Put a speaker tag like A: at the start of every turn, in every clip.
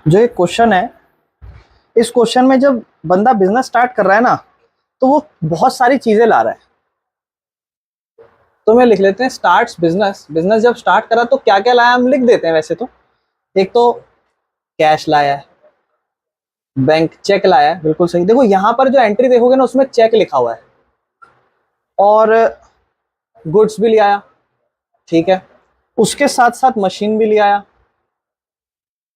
A: जो एक क्वेश्चन है, इस क्वेश्चन में जब बंदा बिजनेस स्टार्ट कर रहा है ना, तो वो बहुत सारी चीजें ला रहा है। तो मैं लिख लेते हैं स्टार्ट्स बिजनेस। बिजनेस जब स्टार्ट करा तो क्या क्या लाया हम लिख देते हैं। वैसे तो एक तो कैश लाया है, बैंक चेक लाया है, बिल्कुल सही। देखो यहाँ पर जो एंट्री देखोगे ना, उसमें चेक लिखा हुआ है। और गुड्स भी ले आया, ठीक है। उसके साथ साथ मशीन भी ले आया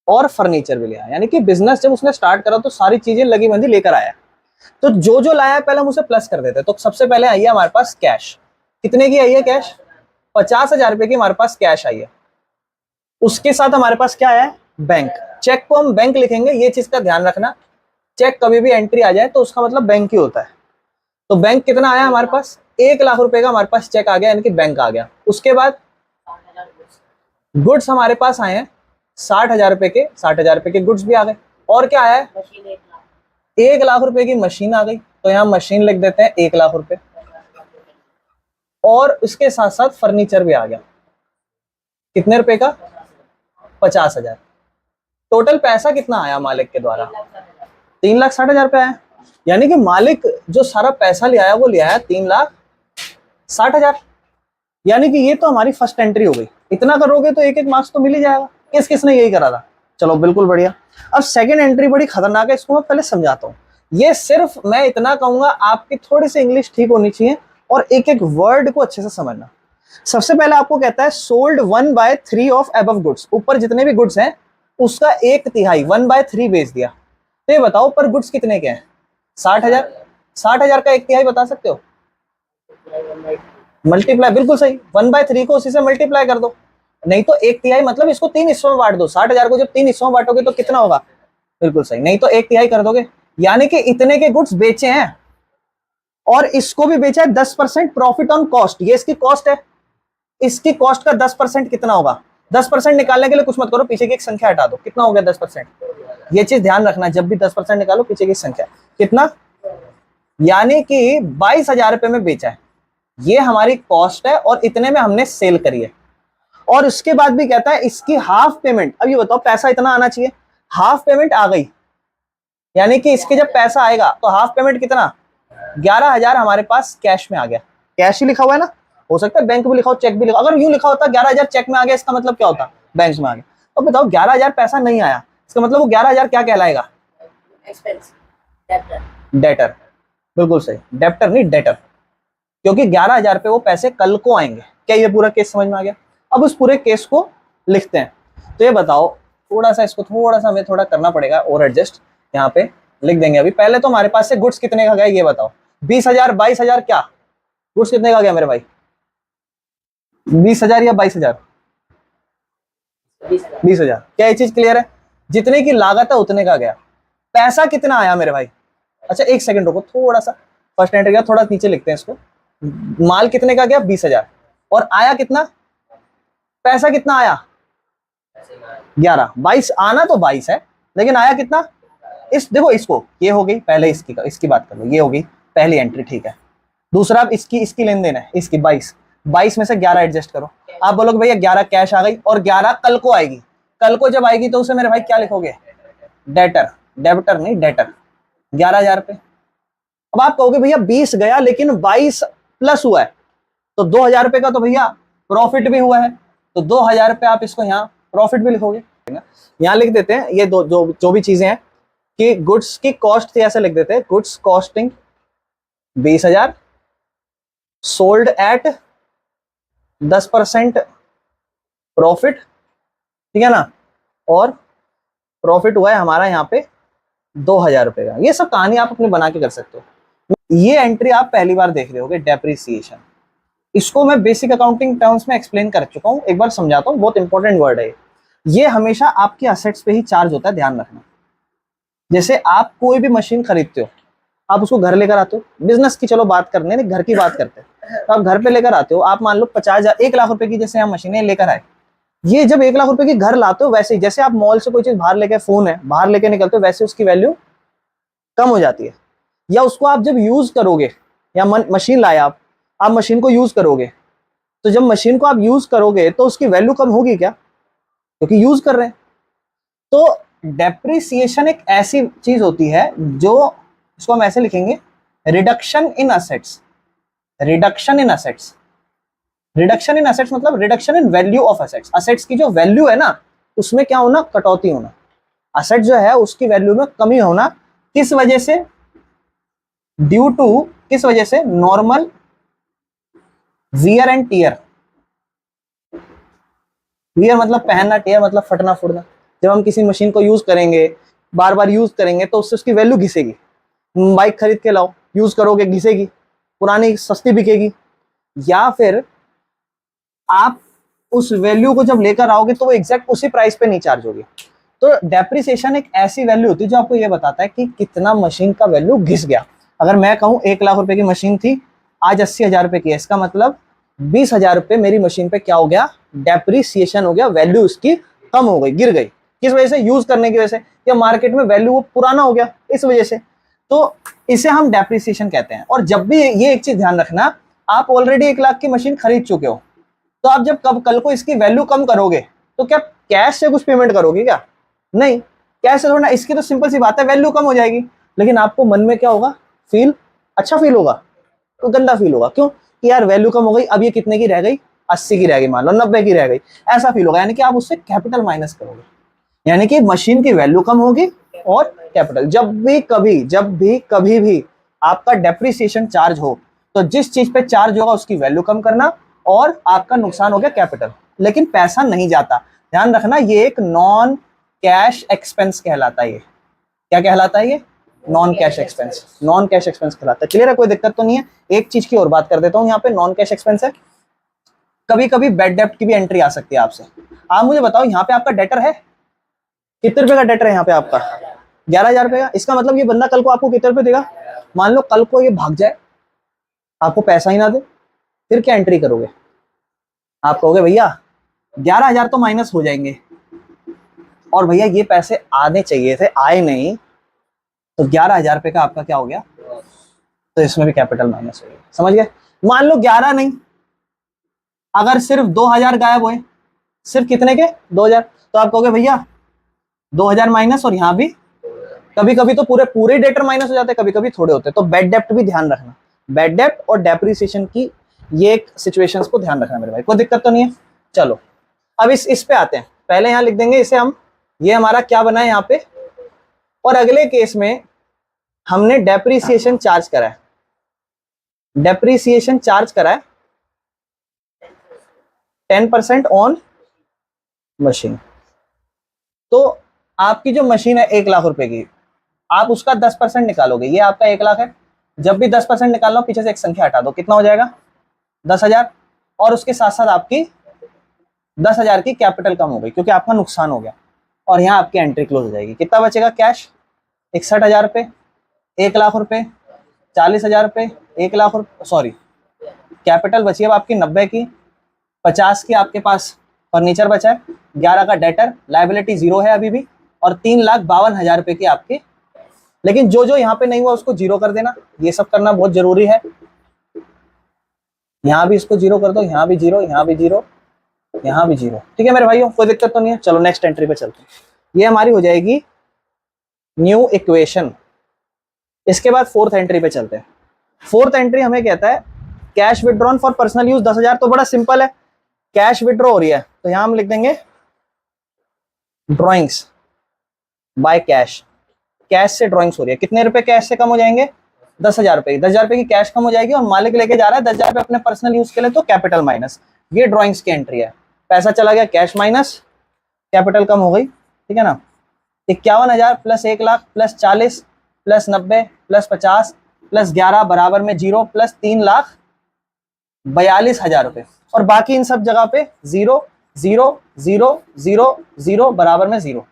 A: और फर्नीचर भी ले आया। यानी कि बिजनेस जब उसने स्टार्ट करा तो सारी चीजें लगी बंधी लेकर आया। तो जो जो लाया है पहले हम उसे प्लस कर देते हैं। तो सबसे पहले आई है हमारे पास कैश। कितने की आई है कैश? 50,000 रुपए की हमारे पास कैश आई है। उसके साथ हमारे पास क्या है? बैंक। चेक को हम बैंक लिखेंगे, ये चीज का ध्यान रखना। चेक कभी भी एंट्री आ जाए तो उसका मतलब बैंक ही होता है। तो बैंक कितना आया हमारे पास? 1,00,000 रुपए का हमारे पास चेक आ गया, यानी कि बैंक आ गया। उसके बाद गुड्स हमारे पास आए हैं 60,000 रुपए के। 60,000 रुपए के गुड्स भी आ गए। और क्या आया है? 1,00,000 रुपए की मशीन आ गई। तो यहाँ मशीन लिख देते हैं 1,00,000 रुपए। और इसके साथ साथ फर्नीचर भी आ गया। कितने रुपए का? 50,000। टोटल पैसा कितना आया मालिक के द्वारा? 3,60,000 रुपए आया। यानी कि मालिक जो सारा पैसा ले आया वो ले आया 3,60,000। यानी कि ये तो हमारी फर्स्ट एंट्री हो गई। इतना करोगे तो एक एक मार्क्स तो मिल ही जाएगा। किस किसने यही करा था? चलो बिल्कुल बढ़िया। अब सेकंड एंट्री बड़ी खतरनाक है, इसको मैं पहले समझाता हूँ। ये सिर्फ मैं इतना कहूंगा, आपकी थोड़ी सी इंग्लिश ठीक होनी चाहिए और एक एक वर्ड को अच्छे से समझना। सबसे पहले आपको कहता है सोल्ड 1/3 ऑफ अबव गुड्स। ऊपर जितने भी गुड्स हैं उसका 1/3 1/3 बेच दिया। तो ये बताओ ऊपर गुड्स कितने के हैं? 60,000। 60,000 का 1/3 बता सकते हो? मल्टीप्लाई, बिल्कुल सही। 1/3 को उसी से मल्टीप्लाई कर दो। नहीं तो 1/3 मतलब इसको 3 हिस्सों में बांट दो। 60,000 को जब 3 हिस्सों में बांटोगे तो कितना होगा? बिल्कुल सही। नहीं तो 1/3 कर दोगे। यानी कि इतने के गुड्स बेचे हैं और इसको भी बेचा है 10% प्रॉफिट ऑन कॉस्ट। ये इसकी कॉस्ट है। इसकी कॉस्ट का 10% कितना होगा? 10% निकालने के लिए कुछ मत करो, पीछे की एक संख्या हटा दो। कितना हो गया 10%? ये चीज ध्यान रखना, जब भी 10% निकालो पीछे की संख्या कितना। यानी कि 22,000 रुपए में बेचा है। ये हमारी कॉस्ट है और इतने में हमने सेल करी है। और उसके बाद भी कहता है इसकी हाफ पेमेंट। अब ये बताओ, पैसा इतना आना चाहिए, हाफ पेमेंट आ गई। यानी कि इसके जब पैसा आएगा तो हाफ पेमेंट कितना? 11,000 हमारे पास कैश में आ गया। कैश ही लिखा हुआ है ना, हो सकता है बैंक भी लिखा हो, चेक भी लिखा। अगर यूं लिखा होता 11,000 चेक में आ गया, इसका मतलब क्या होता? बैंक में आ गया। तो बताओ 11,000 पैसा नहीं आया, इसका मतलब वो 11,000 क्या कहलाएगा? Expense, debtor. बिल्कुल सही, डेप्टर नहीं डेटर। क्योंकि 11,000 पे वो पैसे कल को आएंगे। क्या ये पूरा केस समझ में आ गया? अब उस पूरे केस को लिखते हैं। तो ये बताओ, थोड़ा सा इसको थोड़ा सा हमें थोड़ा करना पड़ेगा और एडजस्ट। यहाँ पे लिख देंगे। अभी पहले तो हमारे पास से गुड्स कितने का गया ये बताओ। 20,000 22,000, क्या गुड्स कितने का गया मेरे भाई? 20,000 या 22,000? 20,000। क्या ये चीज क्लियर है? जितने की लागत है उतने का गया। पैसा कितना आया मेरे भाई? अच्छा एक सेकंड रुको, थोड़ा सा फर्स्ट एंट्री का थोड़ा नीचे लिखते हैं इसको। माल कितने का गया? 20,000। और आया कितना? पैसा कितना आया? 11। 22 आना तो 22 है, लेकिन आया कितना? इस देखो, इसको ये हो गई पहले, इसकी बात कर लो, ये हो गई पहली एंट्री, ठीक है। दूसरा अब इसकी लेन देन है, इसकी 22 में से 11 एडजस्ट करो। आप बोलोगे भैया 11 कैश आ गई और 11 कल को आएगी। कल को जब आएगी तो उसे मेरे भाई क्या लिखोगे? डेटर। डेबिटर नहीं डेटर। 11,000 पे। अब आप कहोगे भैया 20 गया लेकिन 22 प्लस हुआ है, तो 2,000 रुपए का तो भैया प्रॉफिट भी हुआ है। तो 2,000 रुपए आप इसको यहाँ प्रॉफिट भी लिखोगे। यहाँ लिख देते हैं ये जो भी चीजें हैं कि गुड्स की कॉस्ट थी, ऐसे लिख देते हैं। Goods costing 20,000, sold at 10% profit, ठीक है ना। और प्रॉफिट हुआ है हमारा यहाँ पे 2,000 रुपए का। ये सब कहानी आप अपने बना के कर सकते हो। ये एंट्री आप पहली बार देख रहे होगे, डेप्रिसिएशन। इसको मैं बेसिक अकाउंटिंग टर्म्स में एक्सप्लेन कर चुका हूं, एक बार समझाता हूं, बहुत इंपॉर्टेंट वर्ड है ये हमेशा आपके असेट्स पे ही चार्ज होता है, ध्यान रखना। जैसे आप कोई भी मशीन खरीदते हो, आप उसको घर लेकर आते हो। बिजनेस की चलो बात करने नहीं, घर की बात करते हैं। तो आप घर पे लेकर आते हो, आप मान लो 50,000 1,00,000 रुपए की जैसे हम मशीनें लेकर आए। ये जब 1,00,000 रुपए की घर लाते हो, वैसे ही जैसे आप मॉल से कोई चीज बाहर लेके, फोन है बाहर लेके निकलते हो, वैसे उसकी वैल्यू कम हो जाती है। या उसको आप जब यूज करोगे, या मशीन लाए आप मशीन को यूज करोगे, तो जब मशीन को आप यूज करोगे तो उसकी वैल्यू कम होगी क्या? क्योंकि यूज कर रहे हैं। तो डेप्रिसिएशन एक ऐसी चीज होती है जो, इसको हम ऐसे लिखेंगे, reduction in assets. Reduction in assets, reduction in assets मतलब reduction in value of assets. Assets की जो वैल्यू है ना, उसमें क्या होना, कटौती होना। असेट जो है उसकी वैल्यू में कमी होना, किस वजह से, ड्यू टू, किस वजह से, normal wear and tear. Wear मतलब पहनना, टियर मतलब फटना फुटना। जब हम किसी मशीन को यूज करेंगे, बार बार यूज करेंगे, तो उससे उसकी वैल्यू घिसेगी। बाइक खरीद के लाओ, यूज करोगे, घिसेगी, पुरानी सस्ती बिकेगी। या फिर आप उस वैल्यू को जब लेकर आओगे तो वो एग्जैक्ट उसी प्राइस पे नहीं चार्ज होगी। तो डेप्रिसिएशन एक ऐसी वैल्यू होती है जो आपको ये बताता है कि कितना मशीन का वैल्यू घिस गया। अगर मैं कहूं 1 लाख रुपए की मशीन थी, आज 80,000 रुपए की है, इसका मतलब 20,000 रुपए मेरी मशीन पे क्या हो गया, डेप्रिसिएशन हो गया, वैल्यू उसकी कम हो गई, गिर गई। किस वजह से, यूज करने की वजह से, या मार्केट में वैल्यू वो पुराना हो गया इस वजह से। तो इसे हम डेप्रिसिएशन कहते हैं। और जब भी ये एक चीज ध्यान रखना, आप ऑलरेडी 1 लाख की मशीन खरीद चुके हो, तो आप जब कल को इसकी वैल्यू कम करोगे तो क्या कैश से कुछ पेमेंट करोगे क्या? नहीं, कैश से थोड़ा। इसकी तो सिंपल सी बात है, वैल्यू कम हो जाएगी, लेकिन आपको मन में क्या होगा, फील अच्छा फील होगा, तो गंदा फील होगा। क्यों? कि यार वैल्यू कम हो गई, अब ये कितने की रह गई, 80 की रह गई, मान लो 90 की रह गई, ऐसा फील होगा। यानी कि आप उससे कैपिटल माइनस करोगे, यानी कि मशीन की वैल्यू कम होगी और कैपिटल। जब भी कभी भी आपका डेप्रिसिएशन चार्ज हो, तो जिस चीज पे चार्ज होगा उसकी वैल्यू कम करना, और आपका नुकसान हो गया कैपिटल, लेकिन पैसा नहीं जाता। ध्यान रखना, ये एक नॉन कैश एक्सपेंस कहलाता है। ये क्या कहलाता है? ये non cash expense, non cash expense कहलाता है। क्लियर है? कोई दिक्कत तो नहीं है। एक चीज की और बात कर देता हूं, यहाँ पे नॉन कैश एक्सपेंस है, कभी कभी बैड डेप्ट की भी एंट्री आ सकती है आपसे। आप मुझे बताओ, यहाँ पे आपका डेटर है, कितने रुपए का डेटर है यहाँ पे आपका? 11,000 रुपए का। इसका मतलब ये बंदा कल को आपको कितने रुपए देगा? मान लो कल को ये भाग जाए, आपको पैसा ही ना दे, फिर क्या एंट्री करोगे? आप कहोगे भैया 11,000 तो माइनस हो जाएंगे, और भैया ये पैसे आने चाहिए थे, आए नहीं, तो 11,000 रुपए का आपका क्या हो गया? तो इसमें भी कैपिटल माइनस हो गया। समझ गए? मान लो 11 नहीं, अगर सिर्फ 2,000 गायब हुए, सिर्फ कितने के? 2,000, तो आप कहोगे भैया 2,000 माइनस, और यहां भी कभी कभी तो पूरे पूरे डेटर माइनस हो जाते हैं, कभी कभी थोड़े होते हैं। तो बैड डेप्ट भी ध्यान रखना, बैड डेप्ट और डेप्रिसिएशन की ये एक सिचुएशंस को ध्यान रखना मेरे भाई। कोई दिक्कत तो नहीं है? चलो अब इस पे आते हैं। पहले यहां लिख देंगे इसे हम, ये हमारा क्या बना है यहाँ पे, और अगले केस में हमने डेप्रिसिएशन चार्ज करा है, डेप्रिसिएशन चार्ज करा है 10% ऑन मशीन। तो आपकी जो मशीन है 1 लाख रुपए की, आप उसका 10% निकालोगे, ये आपका 1 लाख है। जब भी 10% निकालना हो, पीछे से एक संख्या हटा दो, कितना हो जाएगा? 10,000। और उसके साथ साथ आपकी 10,000 की कैपिटल कम हो गई, क्योंकि आपका नुकसान हो गया, और यहाँ आपकी एंट्री क्लोज हो जाएगी। कितना बचेगा कैश? 61,000 रुपए, 1 लाख रुपए, 40,000 रुपए, 1 लाख रुपए, सॉरी, कैपिटल बची अब आपकी 90 की, 50 की आपके पास फर्नीचर बचा है, 11 का डेटर, लाइबिलिटी 0 है अभी भी, और 3,52,000 रुपए की आपकी। लेकिन जो जो यहाँ पे नहीं हुआ उसको 0 कर देना, ये सब करना बहुत जरूरी है। यहाँ भी इसको 0 कर दो, यहाँ भी 0, यहाँ भी 0, यहाँ भी 0। ठीक है मेरे भाइयों, कोई दिक्कत तो नहीं है। चलो नेक्स्ट एंट्री पे चलते हैं। ये हमारी हो जाएगी न्यू इक्वेशन। इसके बाद फोर्थ एंट्री पे चलते हैं। फोर्थ एंट्री हमें कहता है cash withdrawn for personal use 10,000। तो बड़ा सिंपल है, कैश विड्रॉ हो रही है, तो यहां हम लिख देंगे ड्रॉइंग्स बाय कैश। कैश से ड्रॉइंग्स हो रही है, कितने रुपए कैश से कम हो जाएंगे? 10,000 रुपए। 10,000 रुपए की कैश कम हो जाएगी, और मालिक लेके जा रहा है 10,000 रुपए अपने पर्सनल यूज के लिए, तो कैपिटल माइनस। ये ड्रॉइंग्स की एंट्री है, पैसा चला गया, कैश माइनस, कैपिटल कम हो गई। ठीक है ना? 51,000 plus 1 lakh plus 40 plus 90 plus 50 plus 11 बराबर में 0 प्लस 3,42,000 रुपए, और बाकी इन सब जगह पे 0 0 0 0 0 बराबर में 0।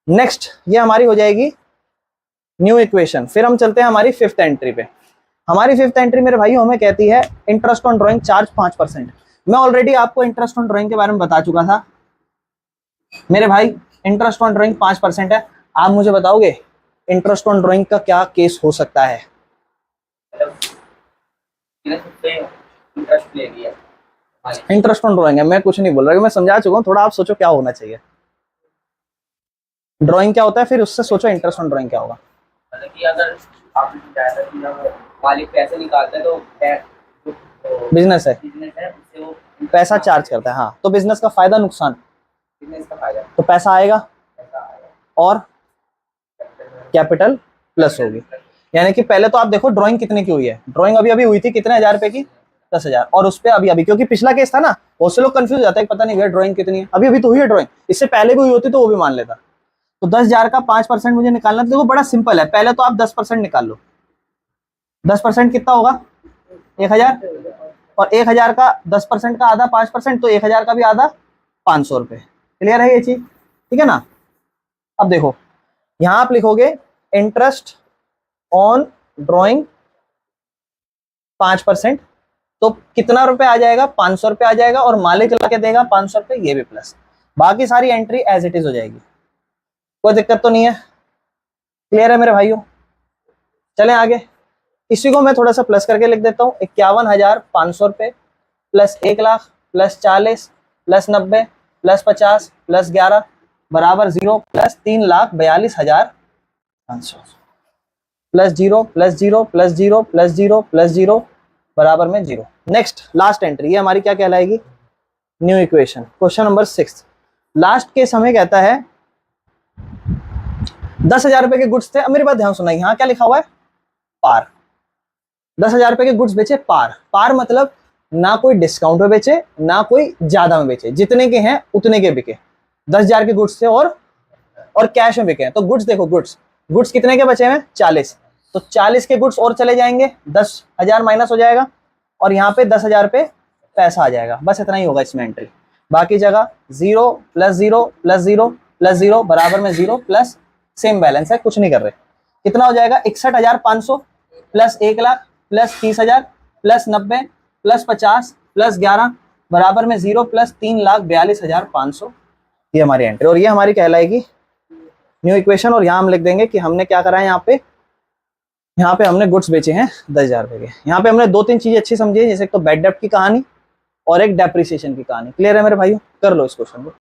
A: नेक्स्ट ये हमारी हो जाएगी न्यू इक्वेशन। फिर हम चलते हैं हमारी फिफ्थ एंट्री पे। हमारी फिफ्थ एंट्री मेरे भाई हमें कहती है इंटरेस्ट ऑन ड्राइंग चार्ज 5%। मैं ऑलरेडी आपको इंटरेस्ट ऑन ड्राइंग के बारे में बता चुका था मेरे भाई। इंटरेस्ट ऑन ड्राइंग 5% है। आप मुझे बताओगे इंटरेस्ट ऑन ड्राइंग का क्या केस हो सकता है? इंटरेस्ट ऑन ड्राइंग है, मैं कुछ नहीं बोल रहा, मैं समझा चुका हूँ, थोड़ा आप सोचो क्या होना चाहिए। ड्राइंग क्या होता है, फिर उससे सोचो इंटरेस्ट ऑन ड्राइंग क्या होगा।
B: मतलब कि अगर आप मालिक पैसे निकालते हैं तो
A: बिजनेस है,
B: बिजनेस है उससे वो
A: पैसा चार्ज करता है। हाँ, तो बिजनेस का फायदा नुकसान,
B: बिजनेस का फायदा
A: तो पैसा आएगा
B: पैसा आएगा।
A: और कैपिटल प्लस होगी। यानी कि पहले तो आप देखो ड्राइंग कितने की हुई है, ड्राइंग अभी अभी हुई थी कितने हजार रुपए की, 10,000, और उस पे अभी अभी, क्योंकि पिछला केस था ना, बहुत से लोग कंफ्यूज हो जाते हैं, पता नहीं भैया ड्राइंग कितनी है, अभी अभी तो हुई है ड्राइंग, इससे पहले भी हुई होती तो वो भी मान लेता। तो 10,000 का 5% मुझे निकालना, तो देखो बड़ा सिंपल है, पहले तो आप 10% निकाल लो। 10% कितना होगा, 1,000, और 1,000 का 10% का आधा 5%, तो 1,000 का भी आधा 500 रुपए। क्लियर है ये चीज, ठीक है ना। अब देखो यहां आप लिखोगे इंटरेस्ट ऑन ड्रॉइंग 5%, तो कितना रुपए आ जाएगा, 500 रुपए आ जाएगा, और मालिक ला के देगा 500 रुपए, ये भी प्लस, बाकी सारी एंट्री एज इट इज हो जाएगी, कोई दिक्कत तो नहीं है। क्लियर है मेरे भाइयों, चलें आगे। इसी को मैं थोड़ा सा प्लस करके लिख देता हूँ, 51,500 रुपए plus 1,00,000 plus 40 plus 90 plus 50 plus 11 बराबर 0 plus 3,42,500 plus 0 plus 0 plus 0 plus 0 plus 0 बराबर में 0। नेक्स्ट लास्ट एंट्री, ये हमारी क्या कहलाएगी, new equation. Question number 6, last case हमें कहता है 10,000 रुपए के गुड्स थे। अब मेरी बात ध्यान सुना, यहाँ क्या लिखा हुआ है, पार। 10,000 रुपए के गुड्स बेचे पार, पार मतलब ना कोई डिस्काउंट में बेचे ना कोई ज्यादा में बेचे, जितने के हैं उतने के बिके। 10,000 के गुड्स थे और कैश में बिके हैं। तो गुड्स देखो, गुड्स कितने के बचे हैं, 40, तो 40 के गुड्स और चले जाएंगे, 10,000 माइनस हो जाएगा, और यहाँ पे 10,000 पे पैसा आ जाएगा। बस इतना ही होगा इसमें एंट्री, बाकी जगह 0 प्लस 0 प्लस 0 प्लस 0 बराबर में 0 प्लस सेम बैलेंस है, कुछ नहीं कर रहे। कितना हो जाएगा, 61,500 plus 1,00,000 plus 30,000 plus 90 plus 50 plus 11 बराबर में 0 प्लस 3,42,500। ये हमारी एंट्री, और ये हमारी कहलाएगी न्यू इक्वेशन। और यहाँ हम लिख देंगे कि हमने क्या करा है, यहाँ पे हमने गुड्स बेचे हैं 10,000 रुपए के। यहाँ पे हमने 2-3 चीजें अच्छी समझी है, जैसे एक तो बैड डेब्ट की कहानी और एक डेप्रिसिएशन की कहानी। क्लियर है मेरे भाइयों, कर लो इस क्वेश्चन को।